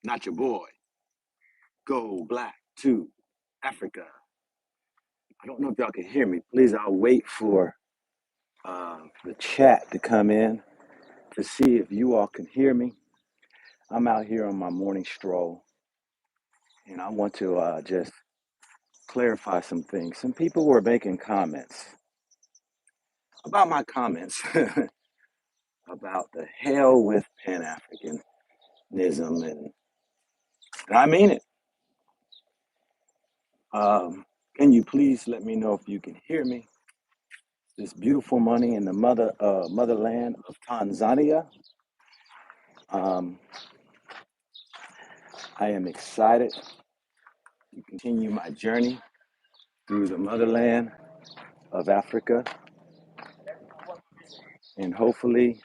not your boy. Go black to Africa. I don't know if y'all can hear me. Please, I'll wait for the chat to come in to see if you all can hear me. I'm out here on my morning stroll, and I want to just clarify some things. Some people were making comments about my comments about the hell with Pan Africanism, and I mean it. Can you please let me know if you can hear me? This beautiful money in the motherland of Tanzania. Um, I am excited to continue my journey through the motherland of Africa, and hopefully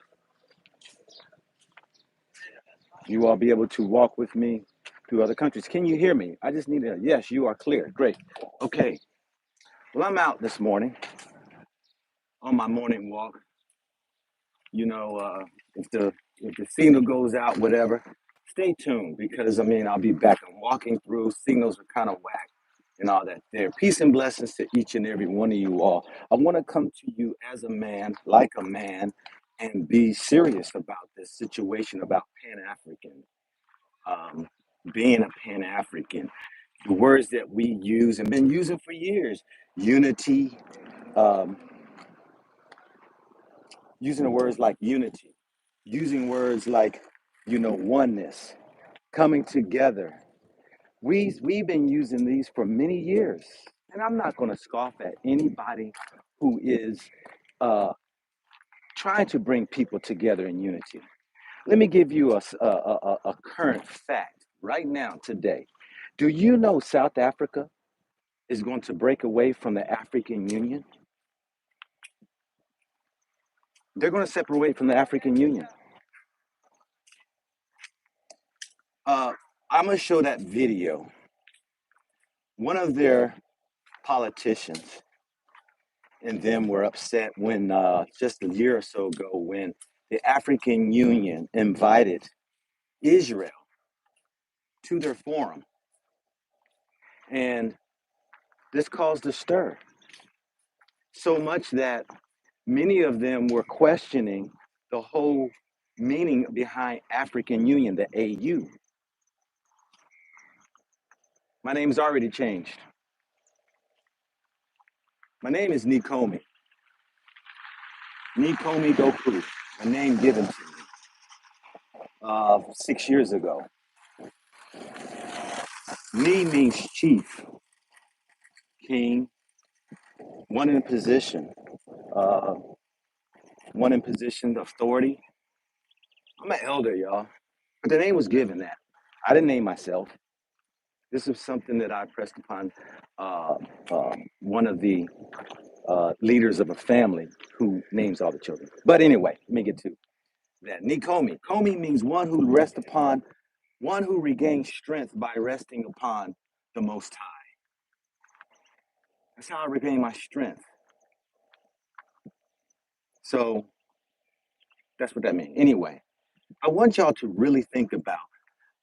you all be able to walk with me through other countries. Can you hear me? I just need a yes, you are clear. Great. Okay. Well, I'm out this morning on my morning walk. You know, if the signal goes out, whatever, stay tuned because I'll be back. I'm walking through. Signals are kind of whack and all that there. Peace and blessings to each and every one of you all. I want to come to you as a man, like a man, and be serious about this situation about Pan-African, um, being a Pan-African. The words that we use and been using for years, unity, um, using the words like unity, using words like, oneness, coming together. We've been using these for many years, and I'm not going to scoff at anybody who is uh, trying to bring people together in unity. Let me give you a current fact right now, today. Do you know South Africa is going to break away from the African Union? They're going to separate from the African Union. Uh, I'm going to show that video. One of their politicians and them were upset when just a year or so ago when the African Union invited Israel to their forum. And this caused a stir, so much that many of them were questioning the whole meaning behind African Union, the AU. My name's already changed. My name is Nikomi. Nikomi Doku, a name given to me 6 years ago. Ni means chief, king, one in position, uh, one in position of authority. I'm an elder, y'all. But the name was given that. I didn't name myself. This is something that I pressed upon one of the leaders of a family who names all the children. But anyway, let me get to that. Nikomi. Komi means one who rests upon, one who regains strength by resting upon the Most High. That's how I regain my strength. So that's what that means. Anyway, I want y'all to really think about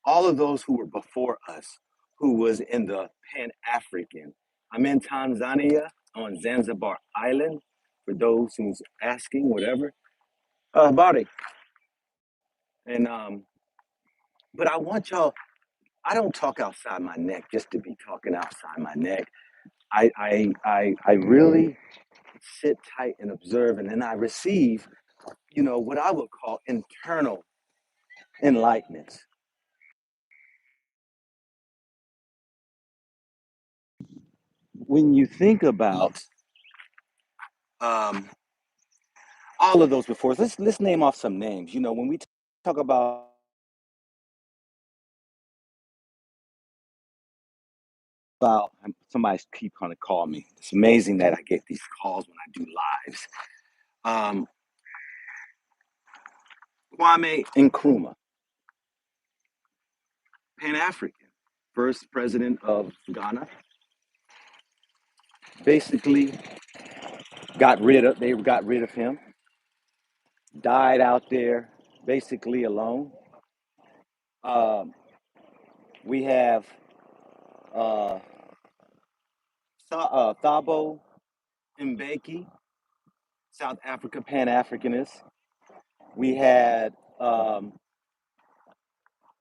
all of those who were before us, who was in the Pan-African. I'm in Tanzania on Zanzibar Island, for those who's asking, whatever. Bari. And but I want y'all, I don't talk outside my neck just to be talking outside my neck. I really sit tight and observe, and then I receive, what I would call internal enlightenment. When you think about um, all of those before, let's name off some names. When we talk about somebody keep kind of call me. It's amazing that I get these calls when I do lives. Um, Kwame Nkrumah, Pan African, first president of Ghana, basically they got rid of him, died out there basically alone. Um, We have uh, Thabo Mbeki, South Africa Pan Africanist. We had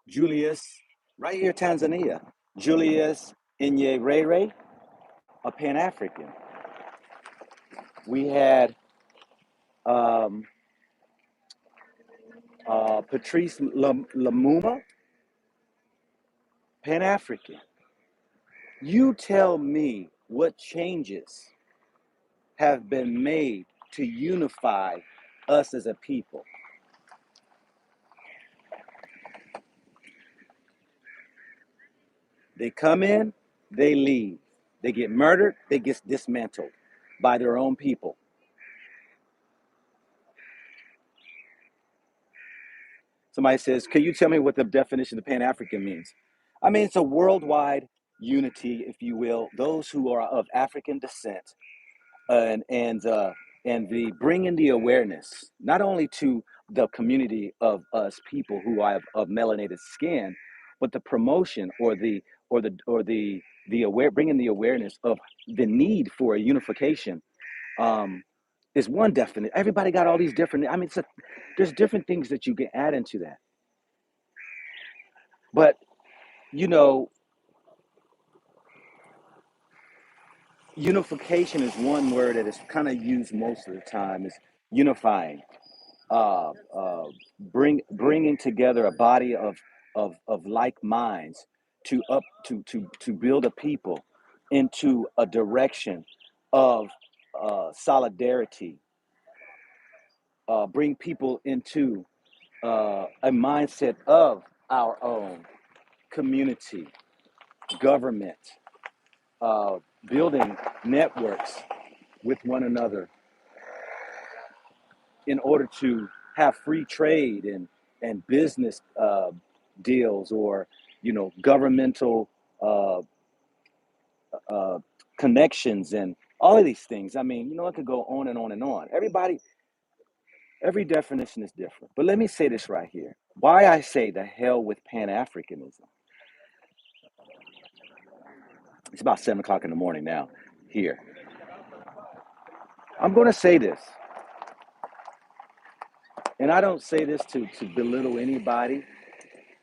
Julius, right here, Tanzania, Julius Nyerere, a Pan African. We had um, Patrice Lumumba, Pan African. You tell me what changes have been made to unify us as a people. They come in, they leave. They get murdered, they get dismantled by their own people. Somebody says, can you tell me what the definition of Pan-African means? I mean, it's a worldwide unity, if you will. Those who are of African descent and the bringing the awareness not only to the community of us people who are of melanated skin, but the promotion or the aware bringing the awareness of the need for a unification um, is one definite. Everybody got all these different. I mean, there's different things that you can add into that, but you know, unification is one word that is kind of used most of the time. Is unifying, uh, uh, bringing together a body of like minds to build a people into a direction of solidarity, bring people into a mindset of our own community, government, uh, building networks with one another in order to have free trade and business deals or governmental uh, uh, connections and all of these things. I mean, it could go on and on and on. Every definition is different. But let me say this right here. Why I say the hell with Pan-Africanism. It's about 7 o'clock in the morning now here. I'm going to say this, and I don't say this to belittle anybody.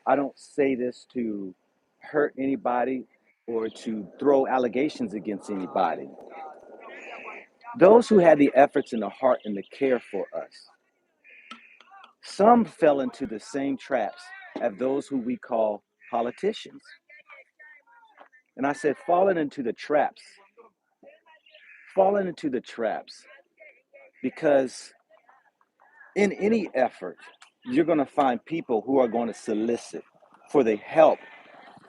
I don't say this to hurt anybody or to throw allegations against anybody. Those who had the efforts and the heart and the care for us, some fell into the same traps as those who we call politicians. And I said, falling into the traps, because in any effort, you're going to find people who are going to solicit for the help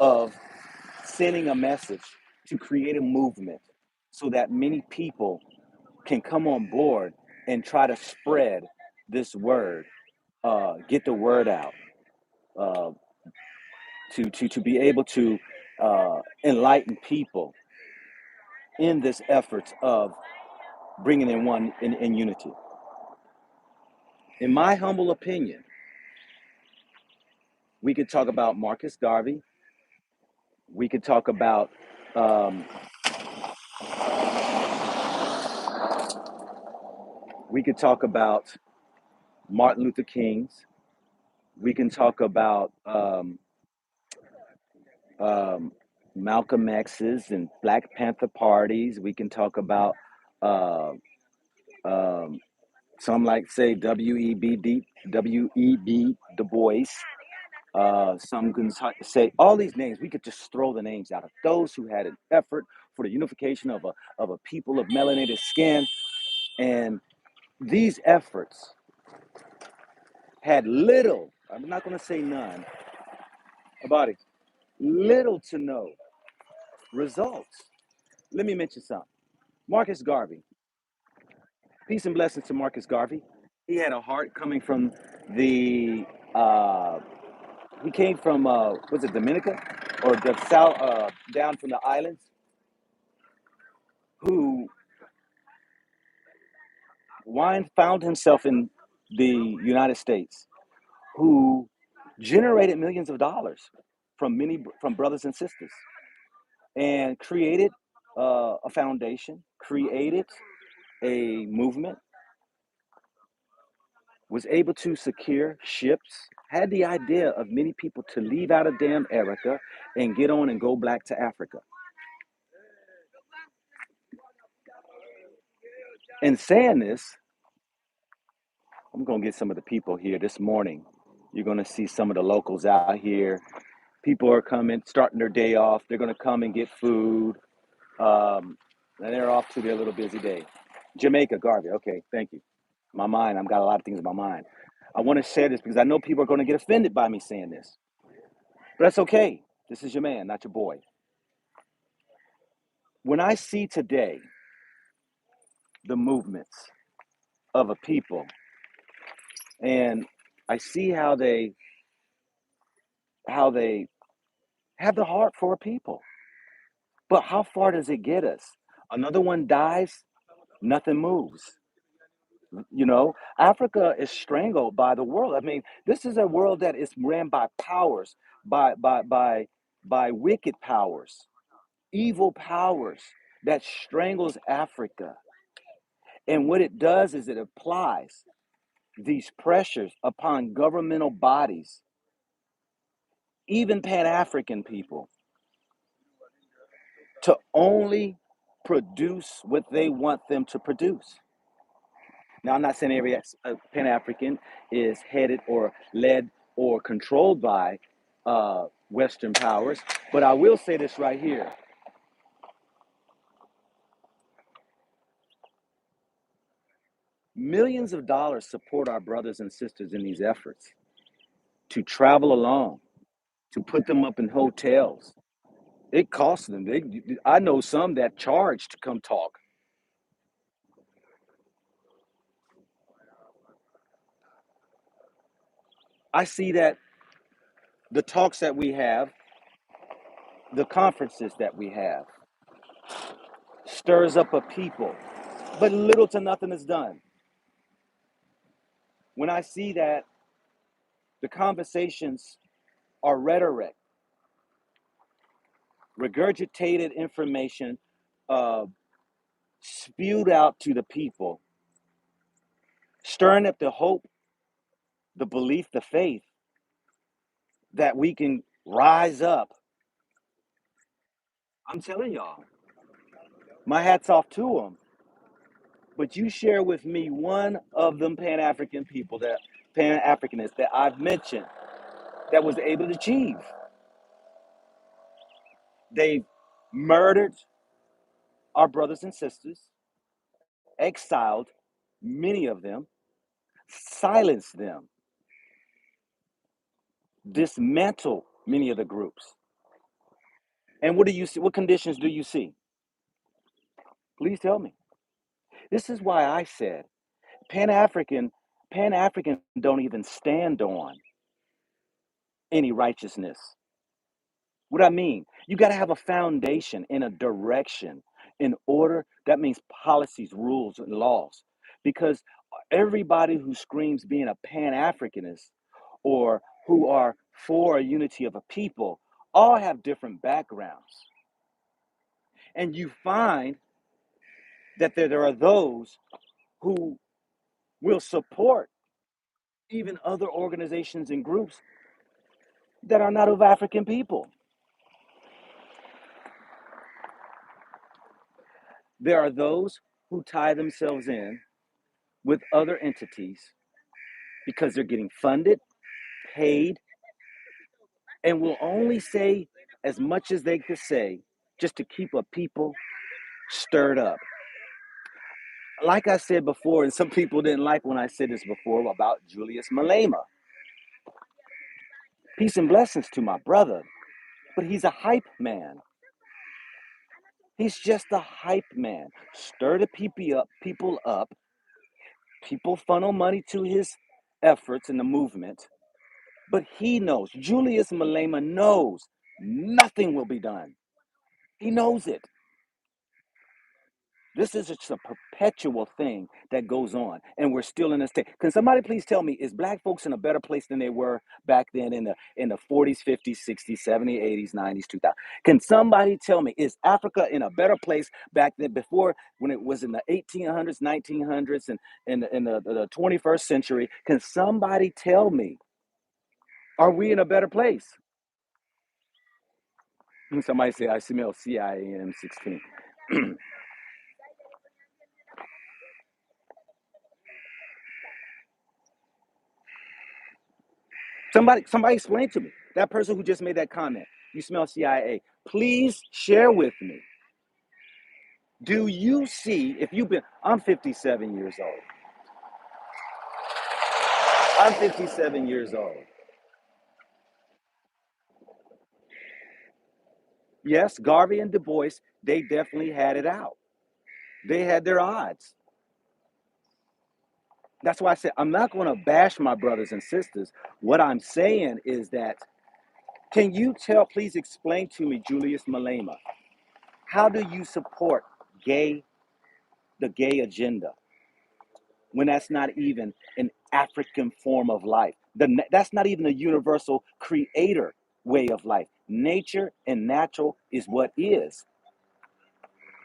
of sending a message to create a movement so that many people can come on board and try to spread this word, get the word out, uh, to be able to enlighten people in this effort of bringing in one in unity. In my humble opinion, we could talk about Marcus Garvey. We could talk about um, we could talk about Martin Luther King's. We can talk about um, Malcolm X's and Black Panther parties. We can talk about uh, um, some like say W.E.B. Du Bois. Some can say all these names. We could just throw the names out of those who had an effort for the unification of a people of melanated skin, and these efforts had little. I'm not going to say none about it. Little to no results. Let me mention something. Marcus Garvey. Peace and blessings to Marcus Garvey. He had a heart coming from the. Uh, he came from was it Dominica or the south down from the islands, who found himself in the United States, who generated millions of dollars from brothers and sisters, and created a foundation, created a movement, was able to secure ships, had the idea of many people to leave out of damn Erica and get on and go back to Africa. In saying this, I'm going to get some of the people here this morning. You're going to see some of the locals out here. People are coming, starting their day off. They're going to come and get food. And they're off to their little busy day. Jamaica, Garvey. Okay, thank you. My mind, I've got a lot of things in my mind. I want to share this because I know people are going to get offended by me saying this. But that's okay. This is your man, not your boy. When I see today the movements of a people, and I see how they have the heart for a people. But how far does it get us? Another one dies, nothing moves. You know, Africa is strangled by the world. I mean, this is a world that is ran by powers, by wicked powers, evil powers that strangles Africa. And what it does is it applies these pressures upon governmental bodies, even Pan-African people, to only produce what they want them to produce. Now, I'm not saying every Pan-African is headed or led or controlled by Western powers, but I will say this right here. Millions of dollars support our brothers and sisters in these efforts to travel along, to put them up in hotels. It costs them. I know some that charge to come talk. I see that the talks that we have, the conferences that we have, stirs up a people, but little to nothing is done. When I see that the conversations are rhetoric, regurgitated information uh, spewed out to the people, stirring up the hope, the belief, the faith that we can rise up. I'm telling y'all, my hat's off to them. But you share with me one of them Pan-African people, that Pan-Africanists that I've mentioned, that was able to achieve. They murdered our brothers and sisters, exiled many of them, silenced them, dismantled many of the groups. And what do you see? What conditions do you see? Please tell me. This is why I said Pan-African, Pan-African don't even stand on any righteousness. What I mean, you got to have a foundation and a direction in order. That means policies, rules, and laws. Because everybody who screams being a Pan-Africanist or who are for a unity of a people all have different backgrounds. And you find that there are those who will support even other organizations and groups that are not of African people. There are those who tie themselves in with other entities because they're getting funded, paid, and will only say as much as they could say just to keep a people stirred up. Like I said before, and some people didn't like when I said this before about Julius Malema. Peace and blessings to my brother, but he's a hype man. He's just a hype man. Stir the people up. People funnel money to his efforts in the movement. But he knows, Julius Malema knows nothing will be done. He knows it. This is just a perpetual thing that goes on, and we're still in a state. Can somebody please tell me, is black folks in a better place than they were back then in the 40s, 50s, 60s, 70s, 80s, 90s, 2000? Can somebody tell me, is Africa in a better place back then before when it was in the 1800s, 1900s, and in the 21st century? Can somebody tell me, are we in a better place? Somebody say, I smell CIAM 16. Somebody explain to me. That person who just made that comment, you smell CIA. Please share with me. Do you see, if you've been, I'm 57 years old. I'm 57 years old. Yes, Garvey and Du Bois, they definitely had it out. They had their odds. That's why I said, I'm not going to bash my brothers and sisters. What I'm saying is that, can you please explain to me, Julius Malema, how do you support gay, the gay agenda, when that's not even an African form of life? That's not even a universal creator way of life. Nature and natural is what is.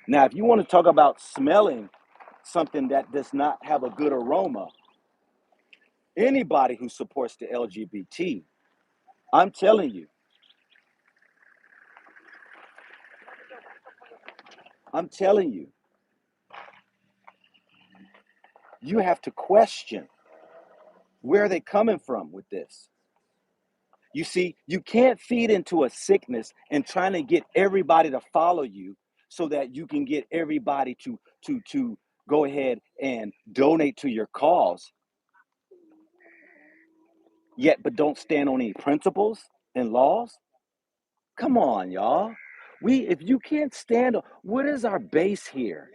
Now, if you want to talk about smelling something that does not have a good aroma, anybody who supports the LGBT, I'm telling you, I'm telling you, you have to question where are they coming from with this. You see, you can't feed into a sickness and trying to get everybody to follow you so that you can get everybody to go ahead and donate to your cause, yet but don't stand on any principles and laws. Come on, y'all. If you can't stand, what is our base here?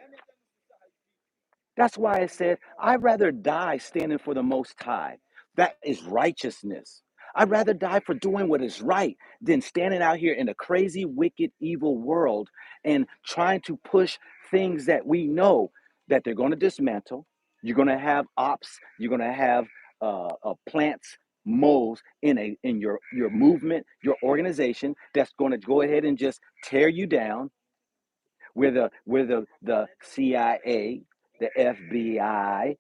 That's why I said, I'd rather die standing for the Most High. That is righteousness. I'd rather die for doing what is right than standing out here in a crazy, wicked, evil world and trying to push things that we know that they're going to dismantle. You're going to have ops. You're going to have plants, moles in your movement, your organization that's going to go ahead and just tear you down. Where the CIA, the FBI,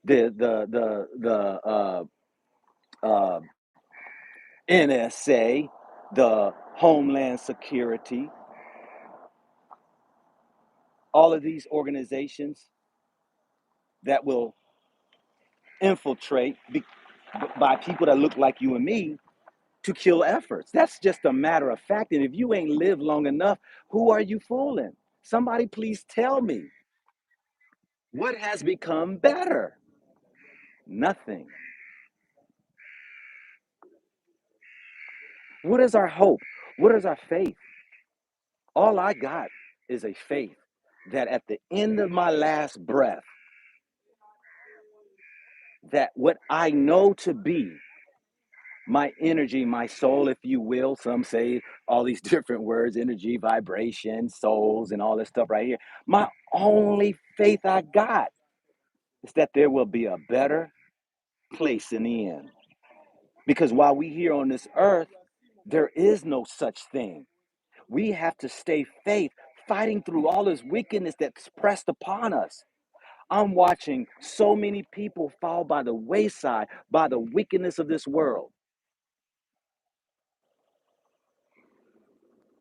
the NSA, the Homeland Security, all of these organizations that will infiltrate by people that look like you and me to kill efforts. That's just a matter of fact. And if you ain't lived long enough, who are you fooling? Somebody please tell me, what has become better? Nothing. What is our hope? What is our faith? All I got is a faith that at the end of my last breath, that what I know to be my energy, my soul, if you will, some say all these different words, energy, vibration, souls, and all this stuff right here. My only faith I got is that there will be a better place in the end. Because while we here on this earth, there is no such thing. We have to stay faith, fighting through all this wickedness that's pressed upon us. I'm watching so many people fall by the wayside by the wickedness of this world.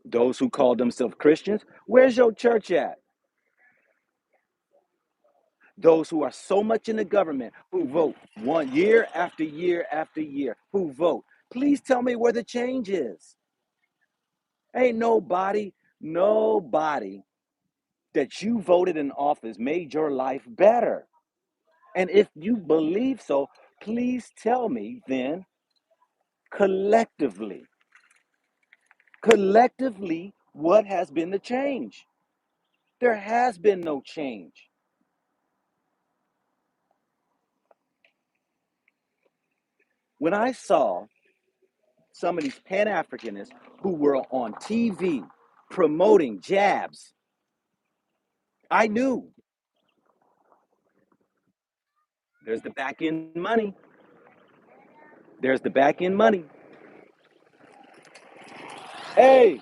Those who call themselves Christians, where's your church at? Those who are so much in the government, who vote one year after year after year, who vote. Please tell me where the change is. Ain't nobody that you voted in office made your life better. And if you believe so, please tell me then, collectively, what has been the change? There has been no change. When I saw some of these Pan-Africanists who were on TV promoting jabs, I knew there's the back end money. There's the back end money. Hey,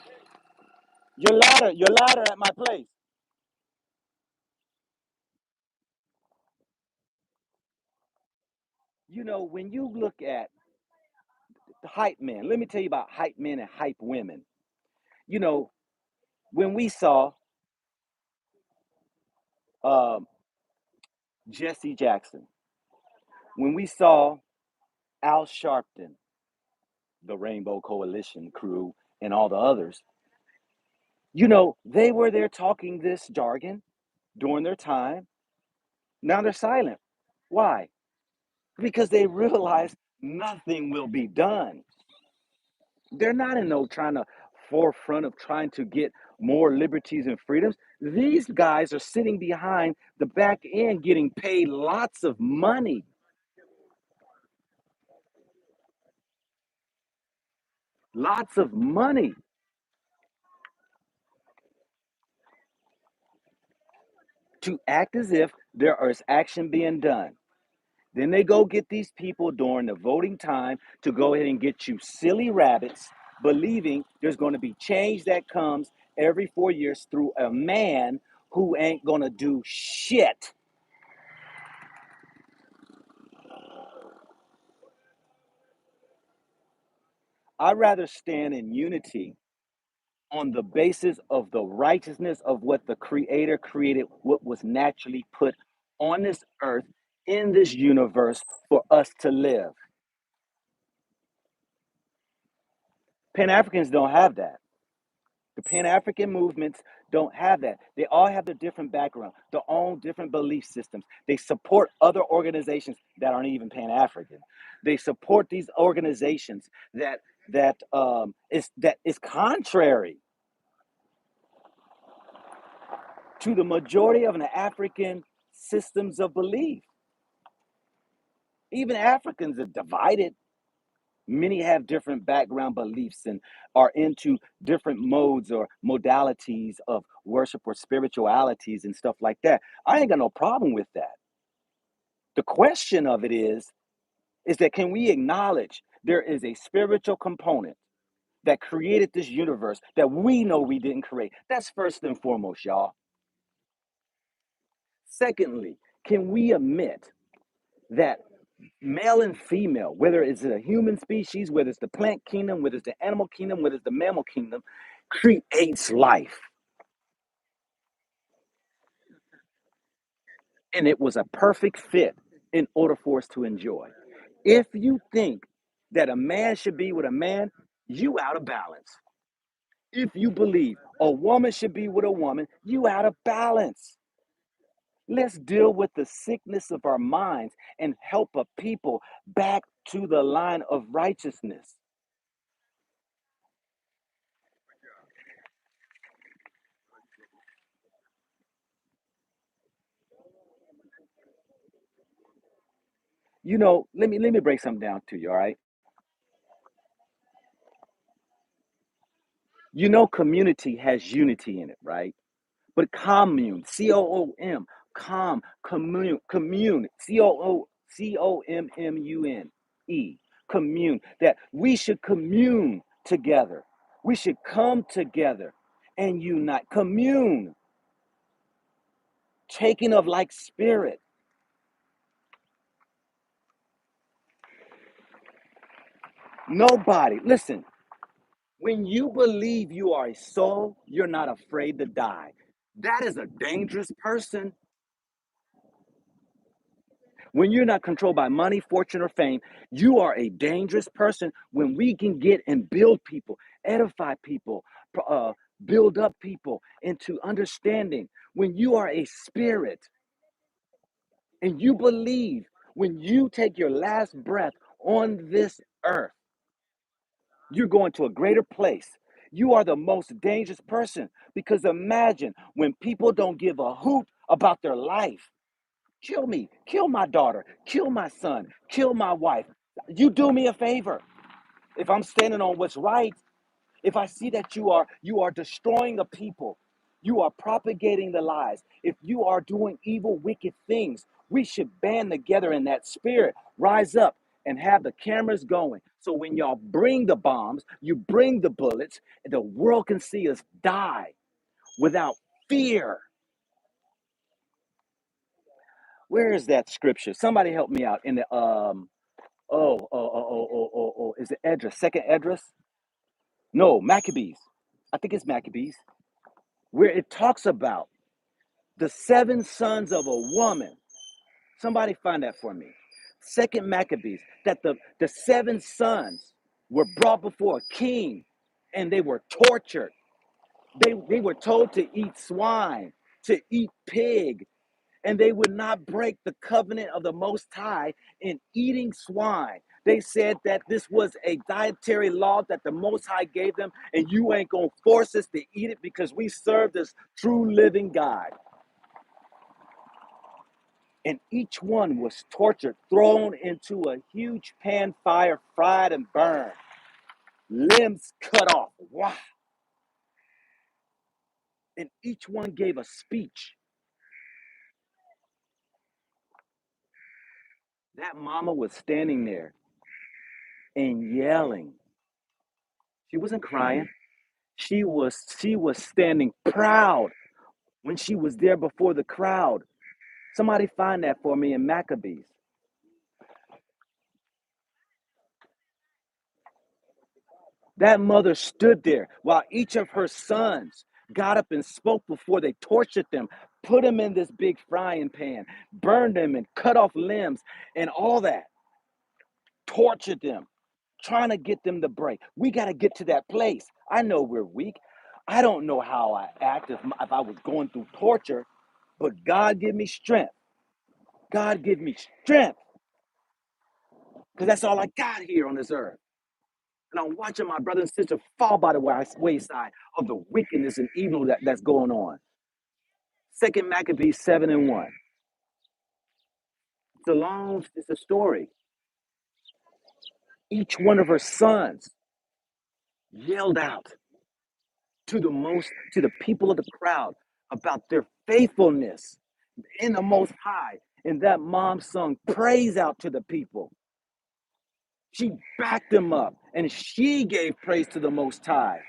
your ladder at my place. When you look at the hype men, let me tell you about hype men and hype women. You know, when we saw um, Jesse Jackson, when we saw Al Sharpton, the Rainbow Coalition crew, and all the others, they were there talking this jargon during their time. Now they're silent. Why? Because they realize nothing will be done. They're not in no trying to forefront of trying to get more liberties and freedoms. These guys are sitting behind the back end getting paid lots of money, lots of money to act as if there is action being done. Then they go get these people during the voting time to go ahead and get you silly rabbits, believing there's going to be change that comes every 4 years through a man who ain't going to do shit. I'd rather stand in unity on the basis of the righteousness of what the Creator created, what was naturally put on this earth, in this universe for us to live. Pan Africans don't have that. The Pan African movements don't have that. They all have their different background, their own different belief systems. They support other organizations that aren't even Pan African. They support these organizations that is contrary to the majority of the African systems of belief. Even Africans are divided. Many have different background beliefs and are into different modes or modalities of worship or spiritualities and stuff like that. I ain't got no problem with that. The question of it is that can we acknowledge there is a spiritual component that created this universe that we know we didn't create? That's first and foremost, y'all. Secondly, can we admit that male and female, whether it's a human species, whether it's the plant kingdom, whether it's the animal kingdom, whether it's the mammal kingdom, creates life? And it was a perfect fit in order for us to enjoy. If you think that a man should be with a man, you out of balance. If you believe a woman should be with a woman, you out of balance. Let's deal with the sickness of our minds and help a people back to the line of righteousness. Let me break something down to you, all right? Community has unity in it, right? But commune, COOM, commune, COMMUNE, commune, that we should commune together. We should come together and unite. Commune, taking of like spirit. Nobody, listen, when you believe you are a soul, you're not afraid to die. That is a dangerous person. When you're not controlled by money, fortune, or fame, you are a dangerous person. When we can get and build people, edify people, uh, build up people into understanding. When you are a spirit and you believe, when you take your last breath on this earth, you're going to a greater place. You are the most dangerous person because imagine when people don't give a hoot about their life. Kill me, kill my daughter, kill my son, kill my wife. You do me a favor. If I'm standing on what's right, if I see that you are destroying a people, You are propagating the lies. If you are doing evil, wicked things, we should band together in that spirit, rise up and have the cameras going. So when y'all bring the bombs, you bring the bullets, the world can see us die without fear. Where is that scripture? Somebody help me out in the is it Esdras? Second Esdras? No, Maccabees. I think it's Maccabees, where it talks about the seven sons of a woman. Somebody find that for me. Second Maccabees, that the seven sons were brought before a king and they were tortured. They were told to eat swine, to eat pig, and they would not break the covenant of the Most High in eating swine. They said that this was a dietary law that the Most High gave them, and you ain't gonna force us to eat it because we serve this true living God. And each one was tortured, thrown into a huge pan fire, fried and burned, limbs cut off. Wow. And each one gave a speech. That mama was standing there and yelling. She wasn't crying. She was standing proud when she was there before the crowd. Somebody find that for me in Maccabees. That mother stood there while each of her sons got up and spoke before they tortured them, put them in this big frying pan, burned them and cut off limbs and all that, tortured them, trying to get them to break. We got to get to that place. I know we're weak. I don't know how I act if I was going through torture, but God give me strength. God give me strength because that's all I got here on this earth. And I'm watching my brother and sister fall by the wayside of the wickedness and evil that's going on. Second Maccabees 7:1. It's a story. Each one of her sons yelled out to the people of the crowd about their faithfulness in the Most High. And that mom sung praise out to the people. She backed them up and she gave praise to the Most High.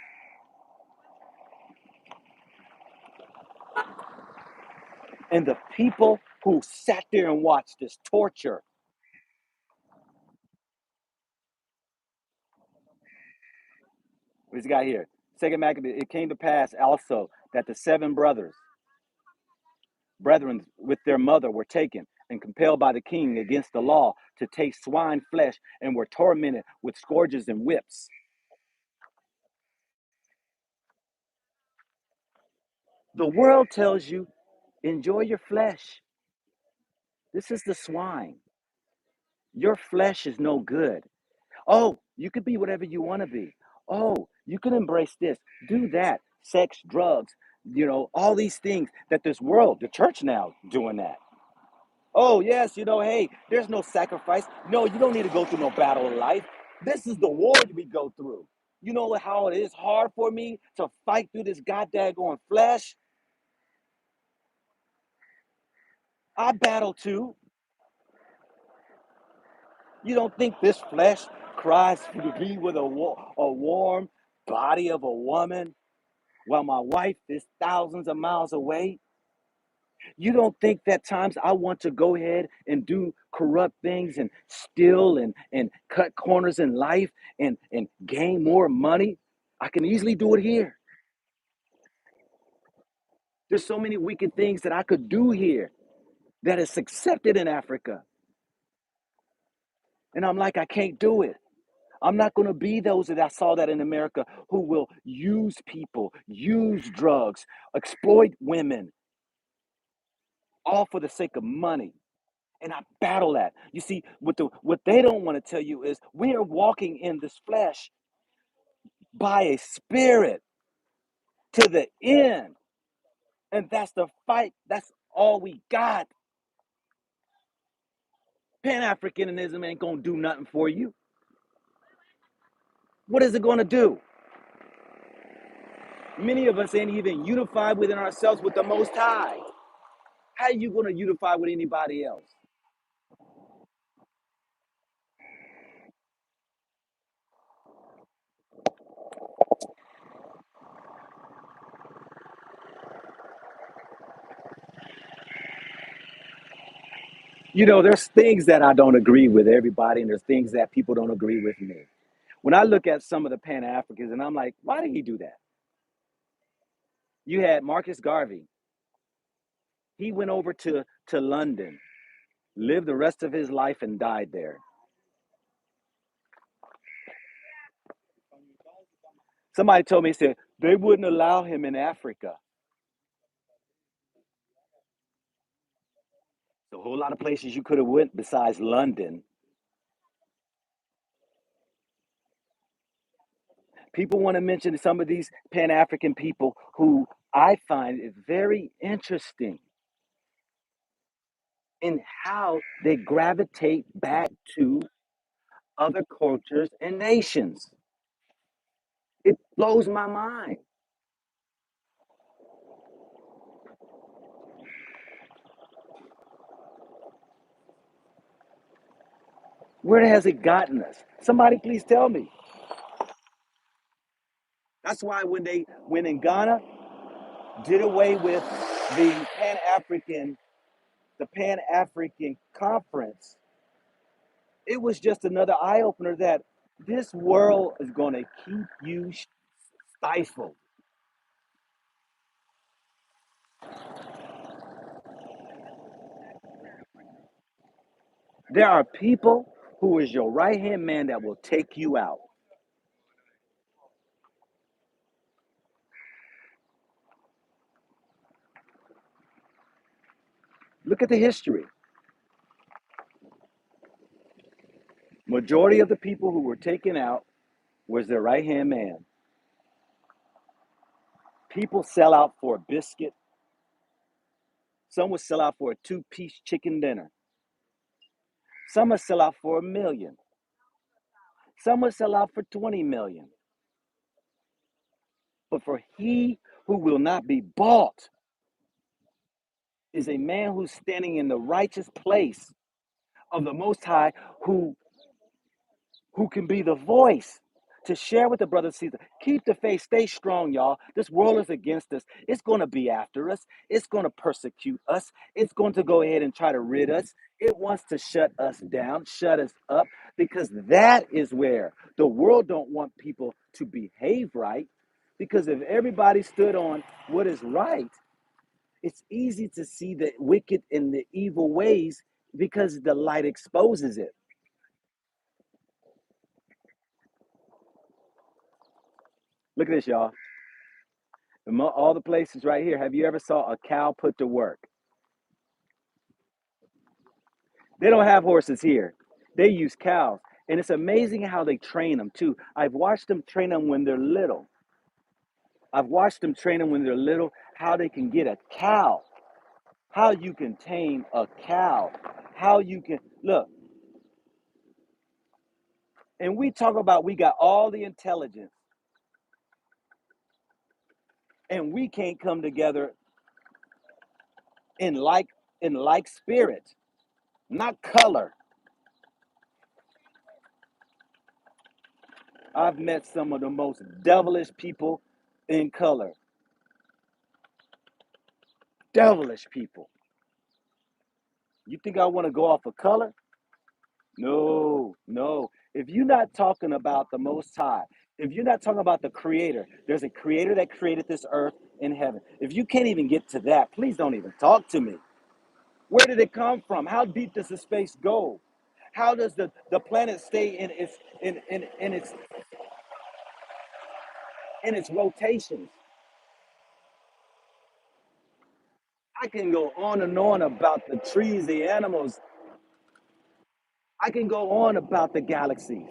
And the people who sat there and watched this torture, what's got here? Second Maccabees, it came to pass also that the seven brethren with their mother were taken and compelled by the king against the law to take swine flesh and were tormented with scourges and whips. The world tells you, enjoy your flesh. This is the swine. Your flesh is no good. Oh, you could be whatever you want to be. Oh, you can embrace this, do that, sex, drugs, all these things that this world, the church now doing that. Oh, yes, hey, there's no sacrifice. No, you don't need to go through no battle of life. This is the war we go through. You know how it is hard for me to fight through this goddamn flesh? I battle too. You don't think this flesh cries to be with a warm body of a woman while my wife is thousands of miles away? You don't think that times I want to go ahead and do corrupt things and steal and cut corners in life and gain more money? I can easily do it here. There's so many wicked things that I could do here that is accepted in Africa. And I'm like, I can't do it. I'm not going to be those that I saw that in America who will use people, use drugs, exploit women, all for the sake of money. And I battle that. You see, what they don't want to tell you is we are walking in this flesh by a spirit to the end. And that's the fight. That's all we got. Pan-Africanism ain't going to do nothing for you. What is it going to do? Many of us ain't even unified within ourselves with the Most High. How are you going to unify with anybody else? There's things that I don't agree with everybody, and there's things that people don't agree with me. When I look at some of the Pan Africans, and I'm like, why did he do that? You had Marcus Garvey. He went over to London, lived the rest of his life, and died there. Somebody told me, said, they wouldn't allow him in Africa. A whole lot of places you could have went besides London. People want to mention some of these Pan-African people who I find it very interesting in how they gravitate back to other cultures and nations. It blows my mind. Where has it gotten us? Somebody please tell me. That's why when in Ghana did away with the Pan African the Pan African conference, it was just another eye opener that this world is going to keep you stifled. There are people who is your right hand man that will take you out. Look at the history. Majority of the people who were taken out was their right hand man. People sell out for a biscuit. Some would sell out for a two-piece chicken dinner. Some would sell out for 1 million. Some would sell out for 20 million. But for he who will not be bought is a man who's standing in the righteous place of the Most High, who can be the voice to share with the brothers and sisters. Keep the faith, stay strong, y'all. This world is against us. It's going to be after us. It's going to persecute us. It's going to go ahead and try to rid us. It wants to shut us down, shut us up, because that is where the world don't want people to behave right. Because if everybody stood on what is right, it's easy to see the wicked and the evil ways because the light exposes it. Look at this, y'all. All the places right here. Have you ever saw a cow put to work? They don't have horses here. They use cows. And it's amazing how they train them too. I've watched them train them when they're little. I've watched them train them when they're little, how they can get a cow, how you can tame a cow, how you can look. And we talk about we got all the intelligence and we can't come together in like spirit, not color. I've met some of the most devilish people in color. Devilish people. You think I want to go off of color? No, no. If you're not talking about the Most High, if you're not talking about the Creator, there's a Creator that created this earth and heaven. If you can't even get to that, please don't even talk to me. Where did it come from? How deep does the space go? How does the planet stay in its rotations? I can go on and on about the trees, the animals. I can go on about the galaxies.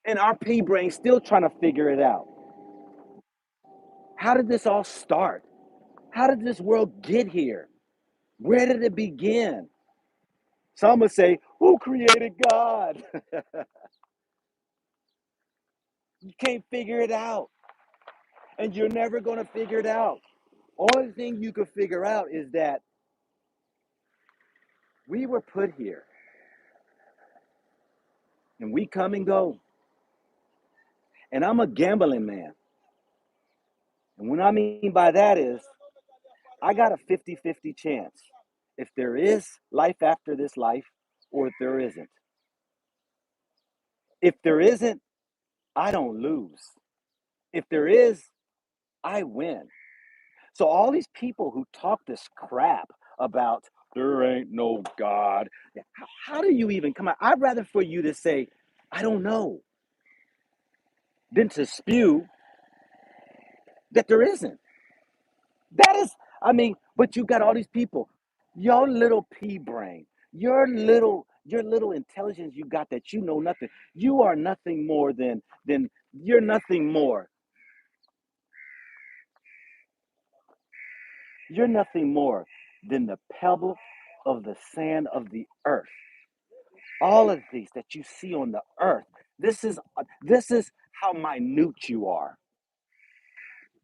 And our pea brain still trying to figure it out. How did this all start? How did this world get here? Where did it begin? Some would say, who created God? You can't figure it out. And you're never going to figure it out. Only thing you can figure out is that we were put here and we come and go. And I'm a gambling man. And what I mean by that is I got a 50-50 chance if there is life after this life or if there isn't. If there isn't, I don't lose. If there is, I win. So all these people who talk this crap about there ain't no God, how do you even come out? I'd rather for you to say, I don't know, than to spew that there isn't. That is, I mean, but you got all these people, your little pea brain, your little intelligence you got that you know nothing. You are nothing more than you're nothing more. You're nothing more than the pebble of the sand of the earth. All of these that you see on the earth, this is how minute you are.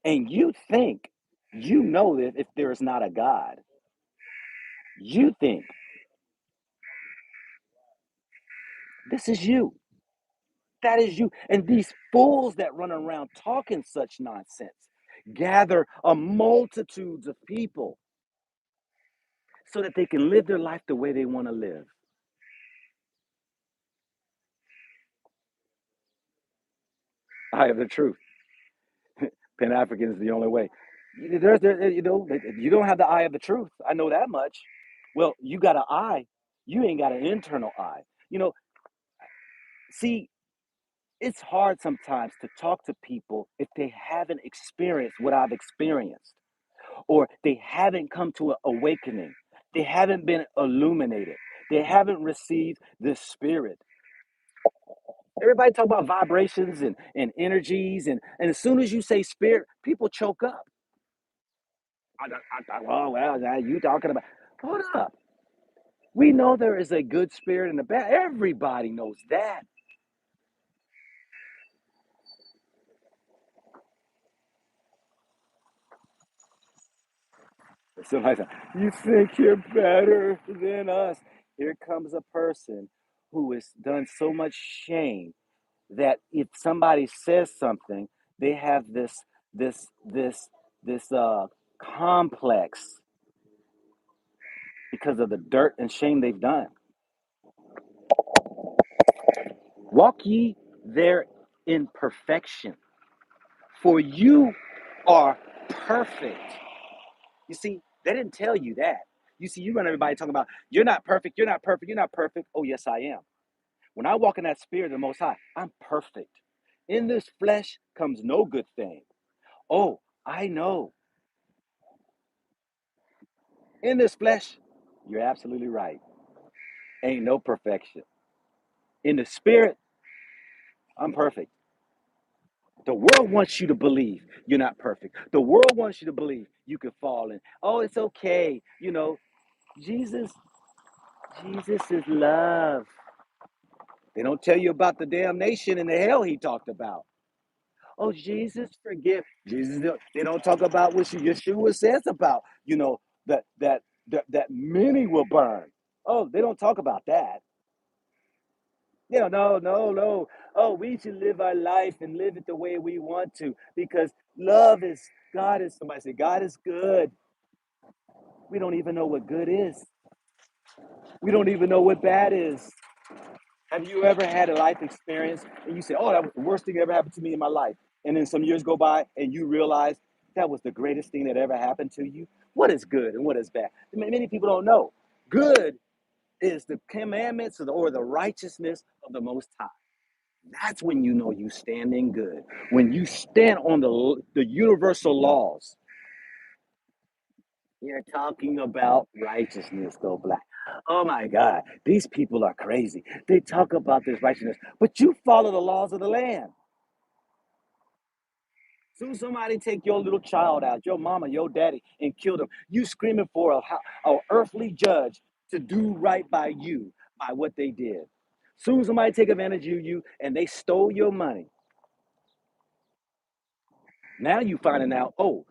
And you think you know that if there is not a God, you think this is you. That is you. And these fools that run around talking such nonsense gather a multitudes of people so that they can live their life the way they want to live. I have the truth. Pan African is the only way. You don't have the eye of the truth. I know that much. Well, you got an eye. You ain't got an internal eye. You know, see, it's hard sometimes to talk to people if they haven't experienced what I've experienced, or they haven't come to an awakening. They haven't been illuminated. They haven't received the spirit. Everybody talk about vibrations and energies, and as soon as you say spirit, people choke up. Oh, well, now you talking about, hold up. We know there is a good spirit and a bad. Everybody knows that. Somebody said, you think you're better than us. Here comes a person who has done so much shame that if somebody says something, they have this complex because of the dirt and shame they've done. Walk ye there in perfection, for you are perfect. You see, they didn't tell you that. You see, you run everybody talking about you're not perfect, you're not perfect, you're not perfect. Oh, yes, I am. When I walk in that spirit of the Most High, I'm perfect. In this flesh comes no good thing. Oh, I know. In this flesh, you're absolutely right. Ain't no perfection. In the spirit, I'm perfect. The world wants you to believe you're not perfect. The world wants you to believe you could fall in. Oh, it's okay. Jesus, Jesus is love. They don't tell you about the damnation and the hell he talked about. Oh, Jesus, forgive. Jesus, they don't talk about what Yeshua says about, that many will burn. Oh, they don't talk about that. No, no, no. Oh, we should live our life and live it the way we want to because God is, somebody say, God is good. We don't even know what good is. We don't even know what bad is. Have you ever had a life experience and you say, oh, that was the worst thing that ever happened to me in my life? And then some years go by and you realize that was the greatest thing that ever happened to you? What is good and what is bad? Many people don't know. Good is the commandments or the righteousness of the Most High. That's when you know you stand in good. When you stand on the universal laws. You're talking about righteousness, go black. Oh my God, these people are crazy. They talk about this righteousness, but you follow the laws of the land. Soon somebody take your little child out, your mama, your daddy, and kill them. You screaming for a earthly judge to do right by you by what they did. Soon somebody take advantage of you and they stole your money. Now you finding out, oh,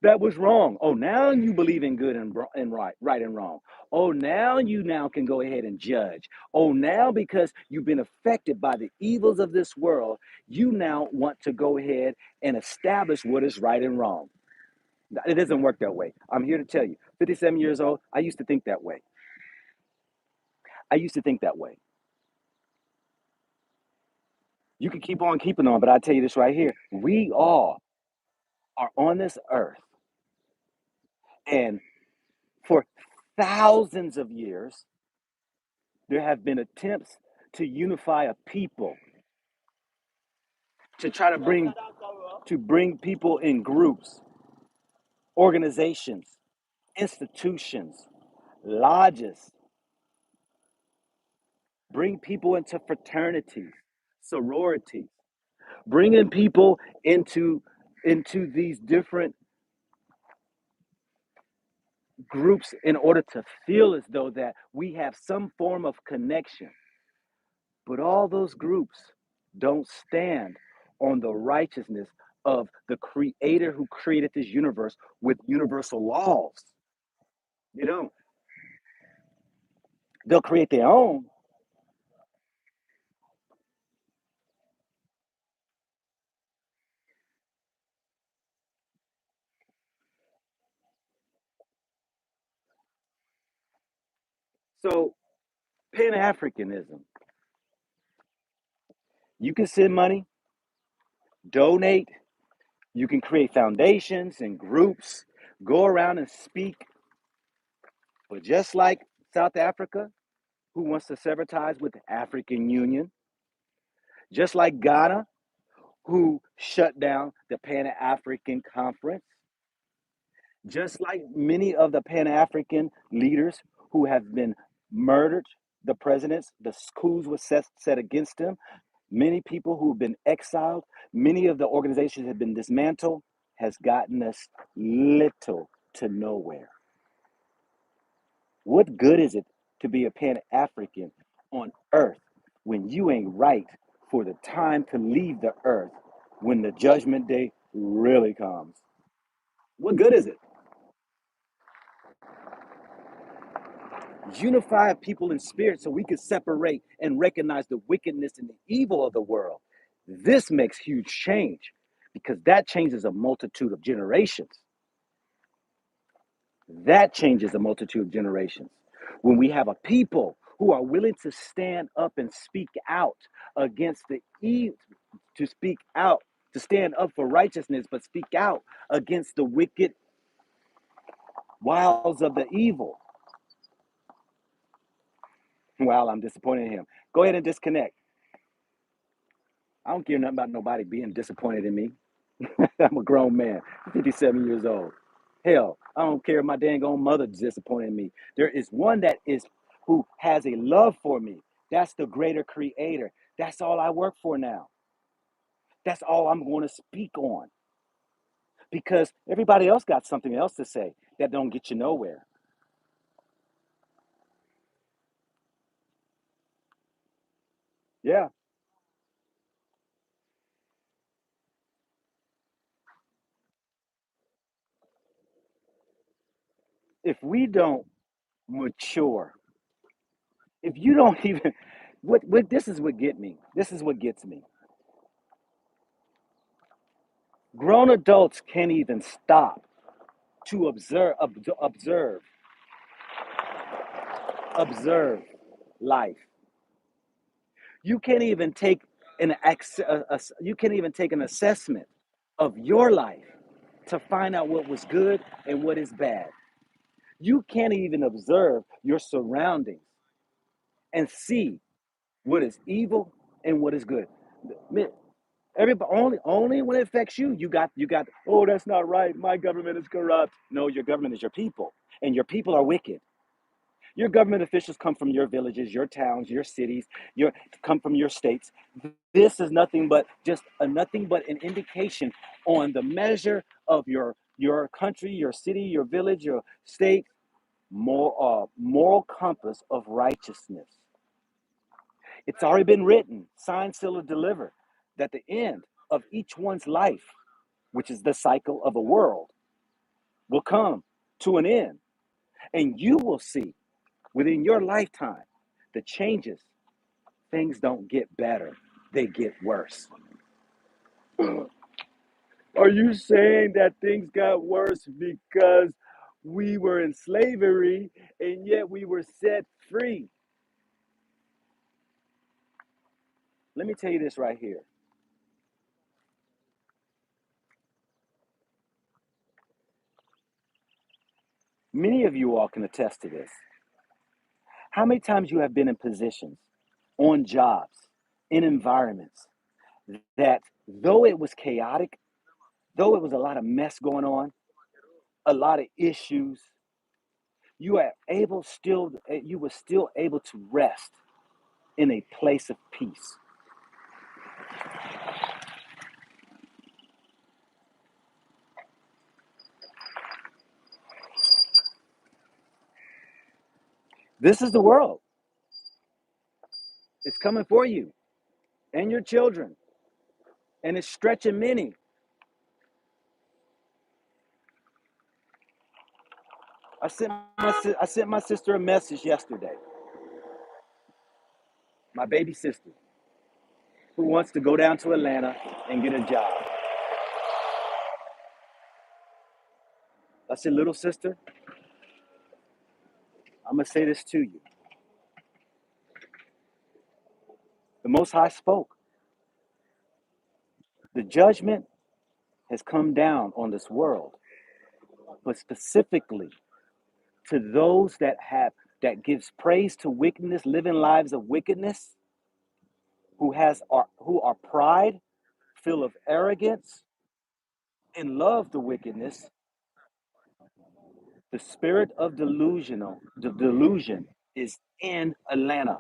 that was wrong. Oh, now you believe in good and right and wrong. Oh, now you now can go ahead and judge. Oh, now because you've been affected by the evils of this world, you now want to go ahead and establish what is right and wrong. It doesn't work that way. I'm here to tell you, 57 years old, I used to think that way. I used to think that way. You can keep on keeping on, but I tell you this right here. We all are on this earth, and for thousands of years, there have been attempts to unify a people, to try to bring people in groups, organizations, institutions, lodges, bring people into fraternities, sororities, bringing people into these different groups in order to feel as though that we have some form of connection. But all those groups don't stand on the righteousness of the creator who created this universe with universal laws. You don't. They'll create their own. So Pan-Africanism, you can send money, donate, you can create foundations and groups, go around and speak. But just like South Africa, who wants to sever ties with the African Union, just like Ghana, who shut down the Pan African Conference, just like many of the Pan African leaders who have been murdered, the presidents, the coups were set against them, many people who've been exiled, many of the organizations have been dismantled, has gotten us little to nowhere. What good is it to be a Pan African on earth when you ain't right for the time to leave the earth when the judgment day really comes? What good is it? Unify people in spirit so we can separate and recognize the wickedness and the evil of the world. This makes huge change because that changes a multitude of generations. That changes a multitude of generations. When we have a people who are willing to stand up and speak out against the evil, to speak out, to stand up for righteousness, but speak out against the wicked wiles of the evil. Well, I'm disappointed in him. Go ahead and disconnect. I don't care nothing about nobody being disappointed in me. I'm a grown man, 57 years old. Hell, I don't care if my dang own mother disappointed in me. There is one that is who has a love for me. That's the greater creator. That's all I work for now. That's all I'm going to speak on because everybody else got something else to say that don't get you nowhere. Yeah, if we don't mature, if you don't even what this is what get me. This is what gets me. Grown adults can't even stop to observe life. You can't even take you can't even take an assessment of your life to find out what was good and what is bad. You can't even observe your surroundings and see what is evil and what is good. Everybody only when it affects you, you got. Oh, that's not right. My government is corrupt. No, your government is your people, and your people are wicked. Your government officials come from your villages, your towns, your cities, your come from your states. This is nothing but just a nothing but an indication on the measure of your country, your city, your village, your state, moral compass of righteousness. It's already been written, signed, sealed, and delivered, that the end of each one's life, which is the cycle of a world, will come to an end. And you will see within your lifetime the changes. Things don't get better, they get worse. Are you saying that things got worse because we were in slavery and yet we were set free? Let me tell you this right here. Many of you all can attest to this. How many times you have been in positions, on jobs, in environments that though it was chaotic, though it was a lot of mess going on, a lot of issues, you were still able to rest in a place of peace. This is the world. It's coming for you and your children, and it's stretching many. I sent my sister a message yesterday, my baby sister, who wants to go down to Atlanta and get a job. I said, little sister, I'm going to say this to you. The Most High spoke. The judgment has come down on this world, but specifically to those that gives praise to wickedness, living lives of wickedness, who are pride, full of arrogance, and love the wickedness. The spirit of the delusion is in Atlanta.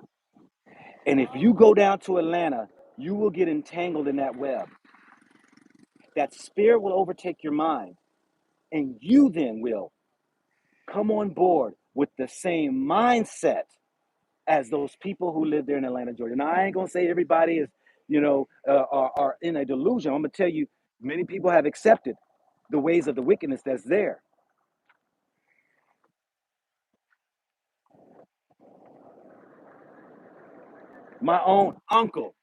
And if you go down to Atlanta, you will get entangled in that web. That spirit will overtake your mind, and you then will come on board with the same mindset as those people who live there in Atlanta, Georgia. Now, I ain't gonna say everybody is, are in a delusion. I'm gonna tell you, many people have accepted the ways of the wickedness that's there. My own uncle,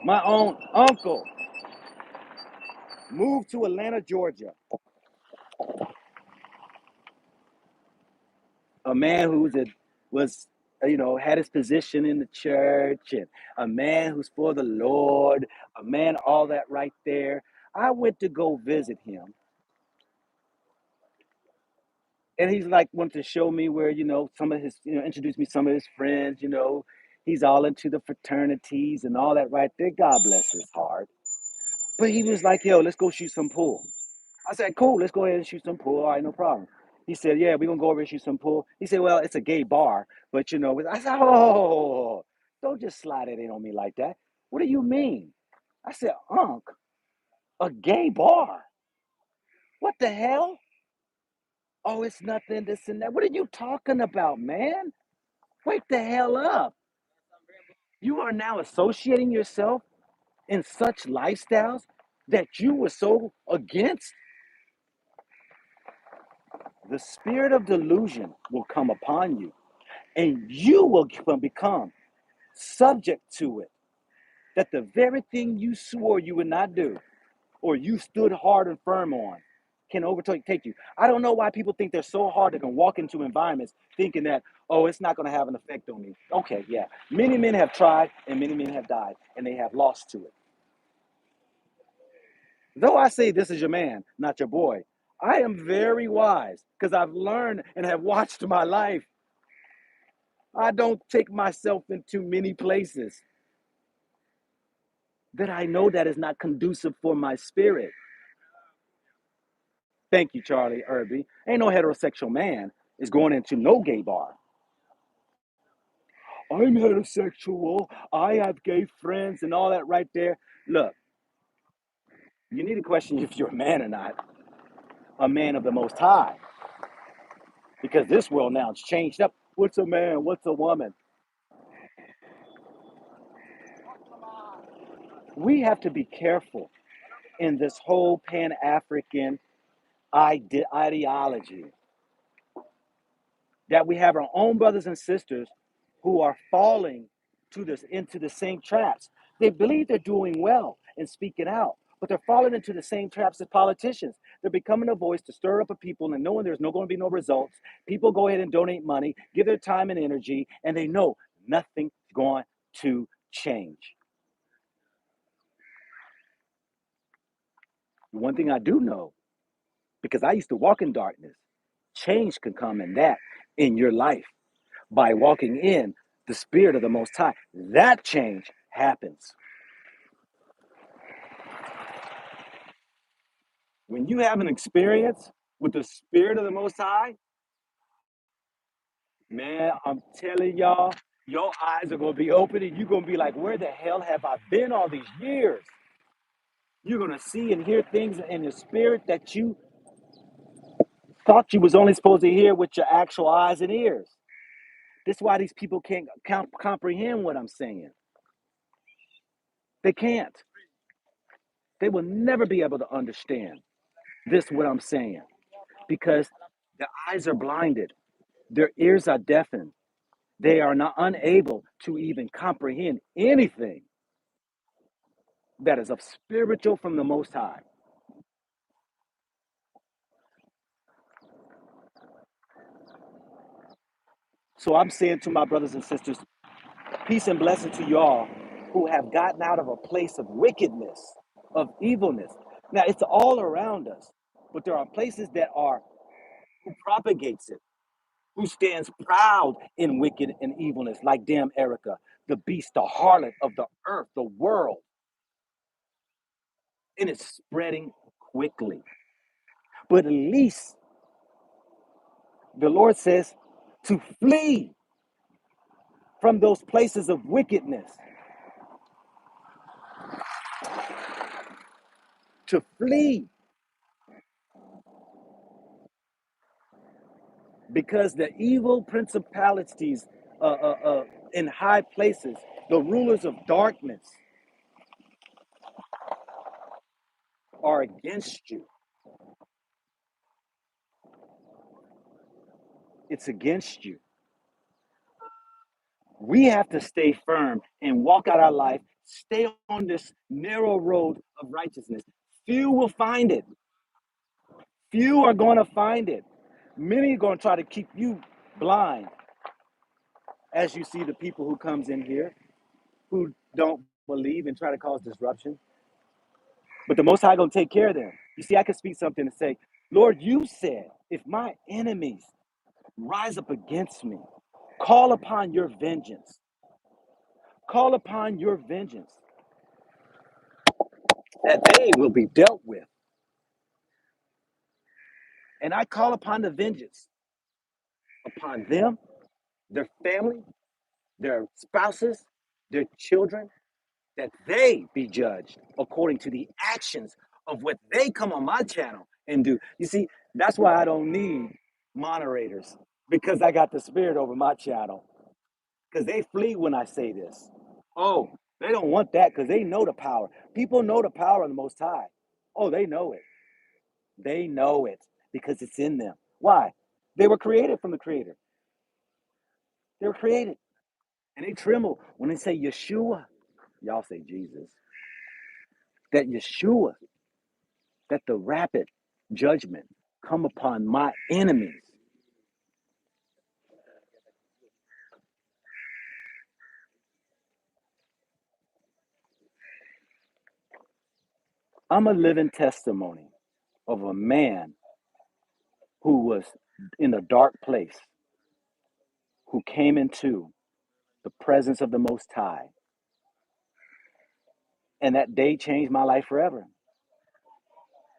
my own uncle moved to Atlanta, Georgia. A man was had his position in the church, and a man who's for the Lord, a man all that right there. I went to go visit him, and he's like wanted to show me where some of his introduce me some of his friends. He's all into the fraternities and all that right there. God bless his heart. But he was like, yo, let's go shoot some pool. I said, cool, let's go ahead and shoot some pool. All right, no problem. He said, yeah, we're going to go over and shoot some pool. He said, well, it's a gay bar, but I said, oh, don't just slide it in on me like that. What do you mean? I said, Unc, a gay bar? What the hell? Oh, it's nothing, this and that. What are you talking about, man? Wake the hell up. You are now associating yourself in such lifestyles that you were so against. The spirit of delusion will come upon you, and you will become subject to it. That the very thing you swore you would not do, or you stood hard and firm on, can overtake you. I don't know why people think they're so hard they can walk into environments thinking that, oh, it's not going to have an effect on me. Okay, yeah. Many men have tried and many men have died and they have lost to it. Though I say this is your man, not your boy, I am very wise because I've learned and have watched my life. I don't take myself into many places that I know that is not conducive for my spirit. Thank you, Charlie Irby. Ain't no heterosexual man is going into no gay bar. I'm heterosexual. I have gay friends and all that right there. Look, you need to question if you're a man or not, a man of the Most High, because this world now it's changed up. What's a man? What's a woman? We have to be careful in this whole Pan-African ideology that we have our own brothers and sisters who are falling into the same traps. They believe they're doing well and speaking out, but they're falling into the same traps as politicians. They're becoming a voice to stir up a people and knowing there's no going to be no results. People go ahead and donate money, give their time and energy, and they know nothing's going to change. One thing I do know, because I used to walk in darkness, change can come in your life by walking in the spirit of the Most High. That change happens. When you have an experience with the spirit of the Most High, man, I'm telling y'all, your eyes are going to be open and you're going to be like, where the hell have I been all these years? You're going to see and hear things in the spirit that you thought you was only supposed to hear with your actual eyes and ears. This is why these people can't comprehend what I'm saying. They can't. They will never be able to understand this, what I'm saying, because their eyes are blinded, their ears are deafened. They are not unable to even comprehend anything that is of spiritual from the Most High. So I'm saying to my brothers and sisters, peace and blessing to y'all who have gotten out of a place of wickedness, of evilness. Now it's all around us, but there are places that are who propagates it, who stands proud in wicked and evilness, like damn Erica, the beast, the harlot of the earth, the world, and it's spreading quickly. But at least the Lord says to flee from those places of wickedness, to flee, because the evil principalities in high places, the rulers of darkness, are against you. It's against you. We have to stay firm and walk out our life, stay on this narrow road of righteousness. Few will find it. Few are going to find it. Many are going to try to keep you blind, as you see the people who comes in here who don't believe and try to cause disruption. But the Most High going to take care of them. You see, I could speak something and say, Lord, you said, if my enemies rise up against me, call upon your vengeance. Call upon your vengeance, that they will be dealt with. And I call upon the vengeance upon them, their family, their spouses, their children, that they be judged according to the actions of what they come on my channel and do. You see, that's why I don't need moderators, because I got the spirit over my channel. Because they flee when I say this. Oh, they don't want that because they know the power. People know the power of the Most High. Oh, they know it. They know it because it's in them. Why? They were created from the Creator. They were created. And they tremble when they say Yeshua. Y'all say Jesus. That Yeshua, that the rapid judgment come upon my enemies. I'm a living testimony of a man who was in a dark place, who came into the presence of the Most High. And that day changed my life forever.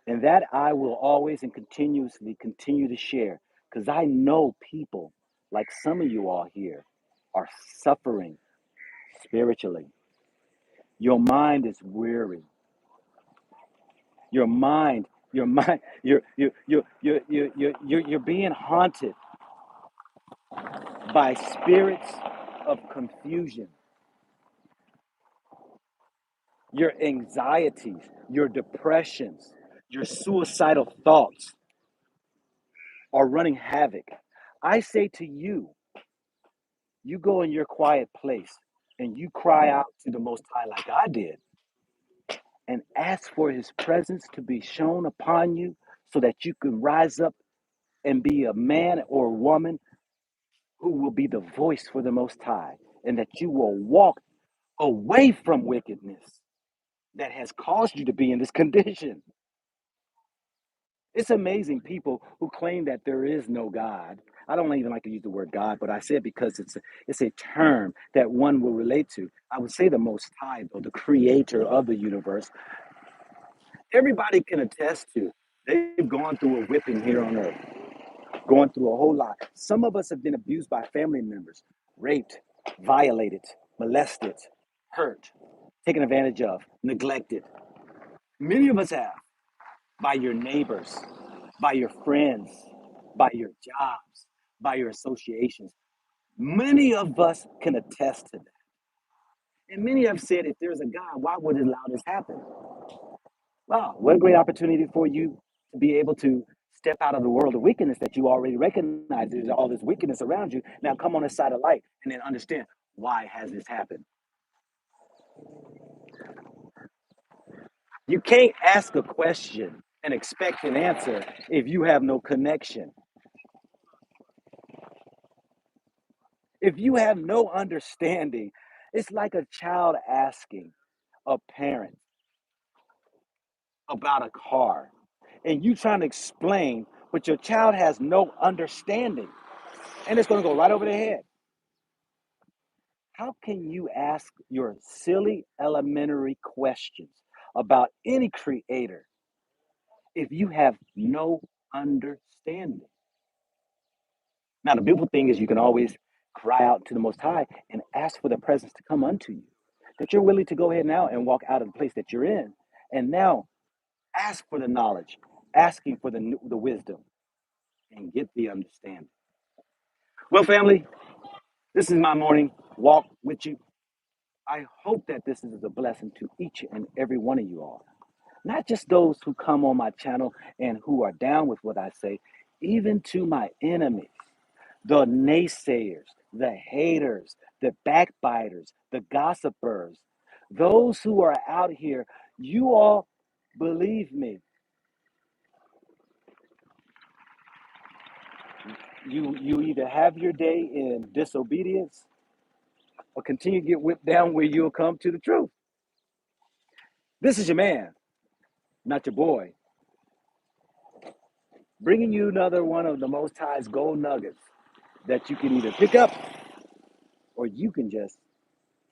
And that I will always and continuously continue to share, because I know people like some of you all here are suffering spiritually. Your mind is weary. Your mind, you're being haunted by spirits of confusion. your anxieties, your depressions, your suicidal thoughts are running havoc. I say to you, you go in your quiet place and you cry out to the Most High like I did and ask for his presence to be shown upon you so that you can rise up and be a man or a woman who will be the voice for the Most High and that you will walk away from wickedness that has caused you to be in this condition. It's amazing people who claim that there is no God. I don't even like to use the word God, but I say it because it's a term that one will relate to. I would say the Most High, though, the creator of the universe. Everybody can attest to they've gone through a whipping here on earth, going through a whole lot. Some of us have been abused by family members, raped, violated, molested, hurt, taken advantage of, neglected. Many of us have by your neighbors, by your friends, by your jobs, by your associations. Many of us can attest to that. And many have said, if there's a God, why would it allow this happen? Wow, what a great opportunity for you to be able to step out of the world of wickedness that you already recognize. There's all this wickedness around you. Now come on the side of light and then understand, why has this happened? You can't ask a question and expect an answer if you have no connection. If you have no understanding, it's like a child asking a parent about a car and you trying to explain, but your child has no understanding and it's going to go right over their head. How can you ask your silly elementary questions about any creator if you have no understanding? Now, the beautiful thing is you can always cry out to the Most High and ask for the presence to come unto you. That you're willing to go ahead now and walk out of the place that you're in. And now ask for the knowledge, asking for the wisdom, and get the understanding. Well, family, this is my morning walk with you. I hope that this is a blessing to each and every one of you all. Not just those who come on my channel and who are down with what I say, even to my enemies, the naysayers, the haters, the backbiters, the gossipers, those who are out here. You all, believe me, you either have your day in disobedience or continue to get whipped down where you'll come to the truth. This is your man, not your boy, bringing you another one of the Most High's gold nuggets that you can either pick up or you can just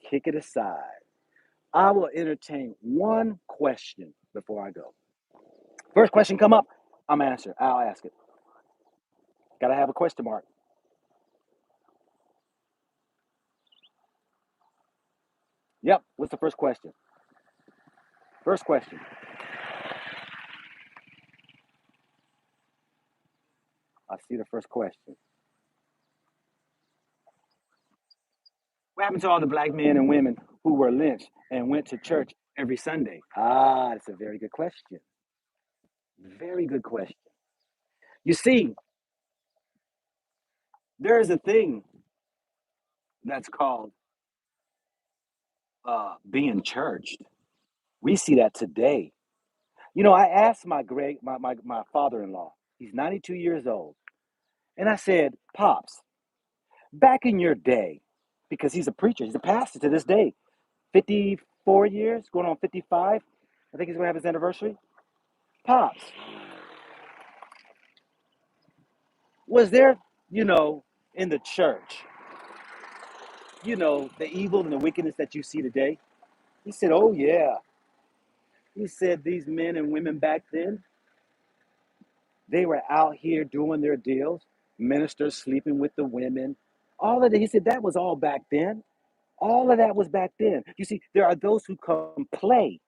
kick it aside. I will entertain one question before I go. First question come up, I'll ask it. Gotta have a question mark. Yep, what's the first question? First question. I see the first question. What happened to all the black men and women who were lynched and went to church every Sunday? Ah, that's a very good question. Very good question. You see, there is a thing that's called being churched. We see that today. You know, I asked my father-in-law, he's 92 years old, and I said, Pops, back in your day, because he's a preacher, he's a pastor to this day, 54 years, going on 55. I think he's going to have his anniversary. Pops, was there, you know, in the church, the evil and the wickedness that you see today? He said, oh, yeah. He said, these men and women back then, they were out here doing their deals, ministers sleeping with the women. All of that, he said, that was all back then. All of that was back then. You see, there are those who come play,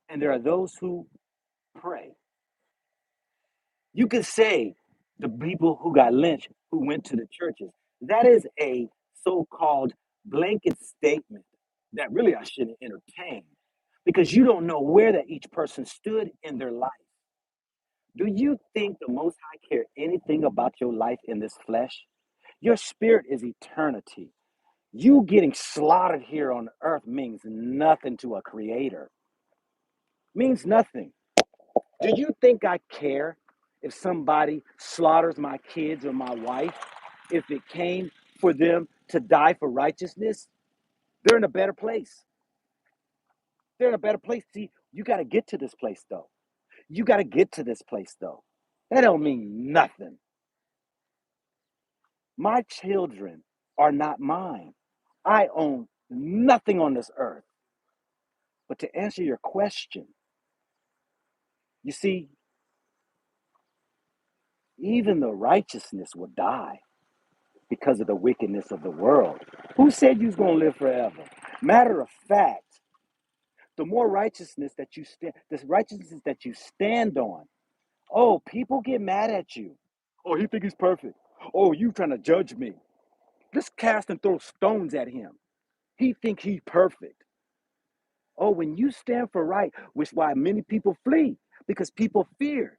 and there are those who pray. You could say the people who got lynched, who went to the churches, that is a so called blanket statement. that really I shouldn't entertain because you don't know where that each person stood in their life. Do you think the Most High care anything about your life in this flesh? Your spirit is eternity. You getting slaughtered here on earth means nothing to a creator. Means nothing. Do you think I care if somebody slaughters my kids or my wife if it came for them to die for righteousness? They're in a better place. They're in a better place. See, you got to get to this place though. You got to get to this place though. That don't mean nothing. My children are not mine. I own nothing on this earth. But to answer your question, you see, even the righteousness will die because of the wickedness of the world. Who said you was going to live forever? Matter of fact, the more righteousness that you stand, this righteousness that you stand on, oh, people get mad at you. Oh, he think he's perfect. Oh, you trying to judge me. Just cast and throw stones at him. He think he's perfect. Oh, when you stand for right, which is why many people flee, because people fear.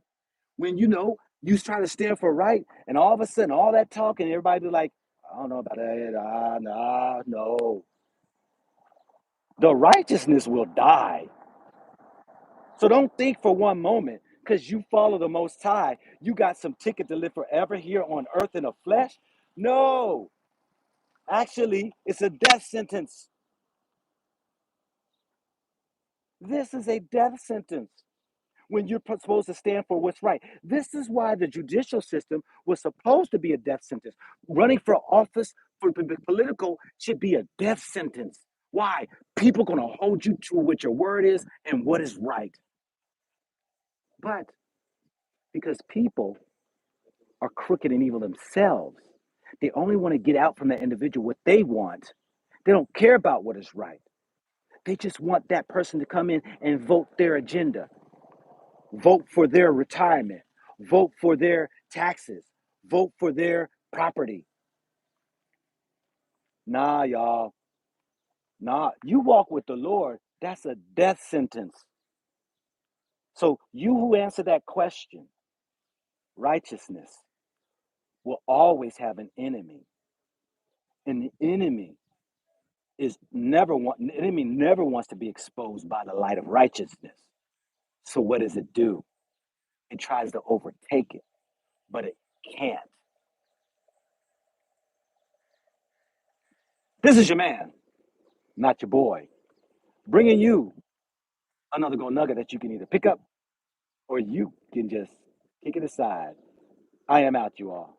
When you try to stand for right, and all of a sudden, all that talk, and everybody be like, I don't know about that. Nah, no. The righteousness will die. So don't think for one moment, because you follow the Most High, you got some ticket to live forever here on earth in the flesh. No, actually, it's a death sentence. This is a death sentence when you're supposed to stand for what's right. This is why the judicial system was supposed to be a death sentence. Running for office for political should be a death sentence. Why? People going to hold you to what your word is and what is right. But because people are crooked and evil themselves, they only want to get out from that individual what they want. They don't care about what is right. They just want that person to come in and vote their agenda, vote for their retirement, vote for their taxes, vote for their property. Nah, y'all. Nah, you walk with the Lord, that's a death sentence. So, you who answer that question, righteousness will always have an enemy. And the enemy the enemy never wants to be exposed by the light of righteousness. So what does it do? It tries to overtake it, but it can't. This is your man, not your boy, bringing you another gold nugget that you can either pick up or you can just kick it aside. I am out, you all.